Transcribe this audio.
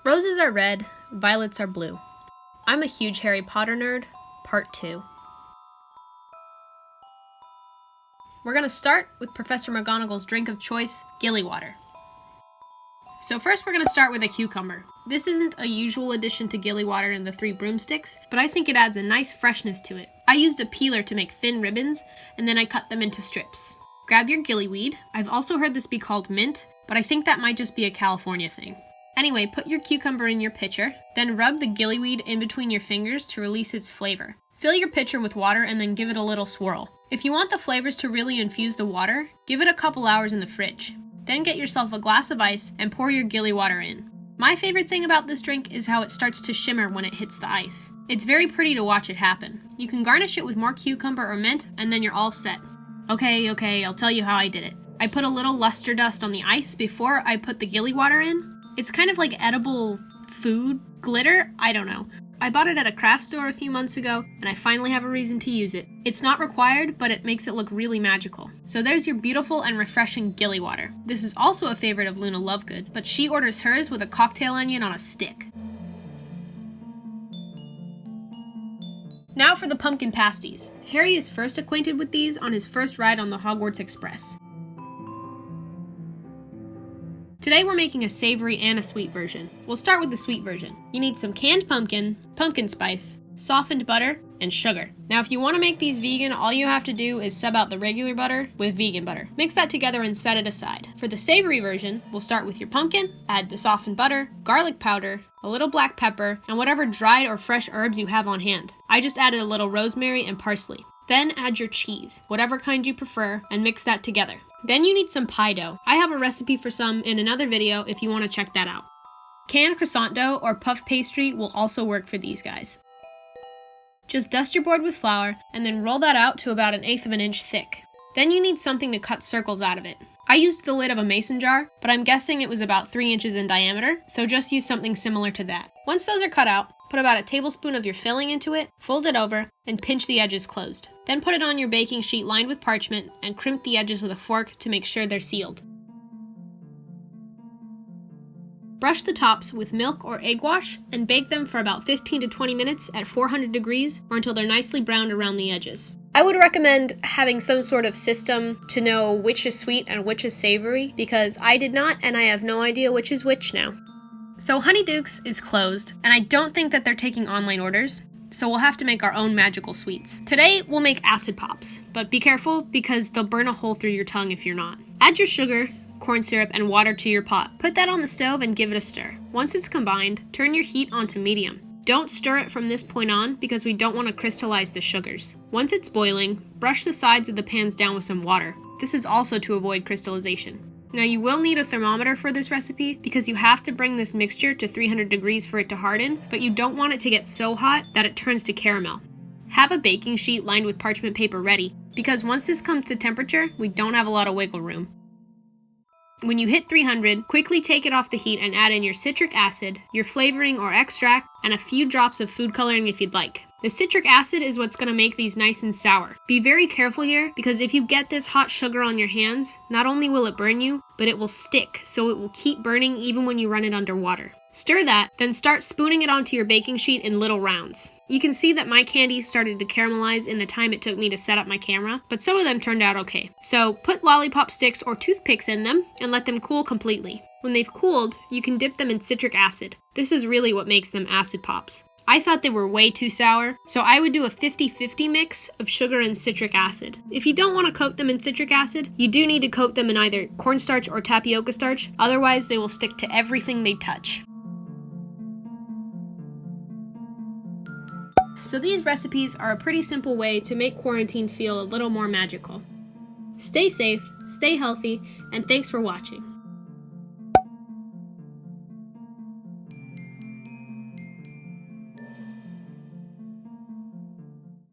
Roses are red, violets are blue. I'm a huge Harry Potter nerd, part 2. We're going to start with Professor McGonagall's drink of choice, Gillywater. So first we're going to start with a cucumber. This isn't a usual addition to Gillywater in the 3 broomsticks, but I think it adds a nice freshness to it. I used a peeler to make thin ribbons, and then I cut them into strips. Grab your gillyweed. I've also heard this be called mint, but I think that might just be a California thing. Anyway, put your cucumber in your pitcher, then rub the gillyweed in between your fingers to release its flavor. Fill your pitcher with water and then give it a little swirl. If you want the flavors to really infuse the water, give it a couple hours in the fridge. Then get yourself a glass of ice and pour your Gillywater in. My favorite thing about this drink is how it starts to shimmer when it hits the ice. It's very pretty to watch it happen. You can garnish it with more cucumber or mint, and then you're all set. Okay, I'll tell you how I did it. I put a little luster dust on the ice before I put the Gillywater in. It's kind of like edible food glitter, I don't know. I bought it at a craft store a few months ago, and I finally have a reason to use it. It's not required, but it makes it look really magical. So there's your beautiful and refreshing Gillywater. This is also a favorite of Luna Lovegood, but she orders hers with a cocktail onion on a stick. Now for the Pumpkin Pasties. Harry is first acquainted with these on his first ride on the Hogwarts Express. Today we're making a savory and a sweet version. We'll start with the sweet version. You need some canned pumpkin, pumpkin spice, softened butter, and sugar. Now if you want to make these vegan, all you have to do is sub out the regular butter with vegan butter. Mix that together and set it aside. For the savory version, we'll start with your pumpkin, add the softened butter, garlic powder, a little black pepper, and whatever dried or fresh herbs you have on hand. I just added a little rosemary and parsley. Then add your cheese, whatever kind you prefer, and mix that together. Then you need some pie dough. I have a recipe for some in another video if you want to check that out. Canned croissant dough or puff pastry will also work for these guys. Just dust your board with flour and then roll that out to about 1/8 of an inch thick. Then you need something to cut circles out of it. I used the lid of a mason jar, but I'm guessing it was about 3 inches in diameter, so just use something similar to that. Once those are cut out, put about a tablespoon of your filling into it, fold it over, and pinch the edges closed. Then put it on your baking sheet lined with parchment and crimp the edges with a fork to make sure they're sealed. Brush the tops with milk or egg wash and bake them for about 15 to 20 minutes at 400 degrees or until they're nicely browned around the edges. I would recommend having some sort of system to know which is sweet and which is savory, because I did not and I have no idea which is which now. So Honeyduke's is closed, and I don't think that they're taking online orders, so we'll have to make our own magical sweets. Today, we'll make acid pops, but be careful because they'll burn a hole through your tongue if you're not. Add your sugar, corn syrup, and water to your pot. Put that on the stove and give it a stir. Once it's combined, turn your heat onto medium. Don't stir it from this point on because we don't want to crystallize the sugars. Once it's boiling, brush the sides of the pans down with some water. This is also to avoid crystallization. Now you will need a thermometer for this recipe because you have to bring this mixture to 300 degrees for it to harden, but you don't want it to get so hot that it turns to caramel. Have a baking sheet lined with parchment paper ready because once this comes to temperature, we don't have a lot of wiggle room. When you hit 300, quickly take it off the heat and add in your citric acid, your flavoring or extract, and a few drops of food coloring if you'd like. The citric acid is what's going to make these nice and sour. Be very careful here because if you get this hot sugar on your hands, not only will it burn you, but it will stick, so it will keep burning even when you run it under water. Stir that, then start spooning it onto your baking sheet in little rounds. You can see that my candy started to caramelize in the time it took me to set up my camera, but some of them turned out okay. So put lollipop sticks or toothpicks in them and let them cool completely. When they've cooled, you can dip them in citric acid. This is really what makes them acid pops. I thought they were way too sour, so I would do a 50-50 mix of sugar and citric acid. If you don't want to coat them in citric acid, you do need to coat them in either cornstarch or tapioca starch, otherwise they will stick to everything they touch. So these recipes are a pretty simple way to make quarantine feel a little more magical. Stay safe, stay healthy, and thanks for watching.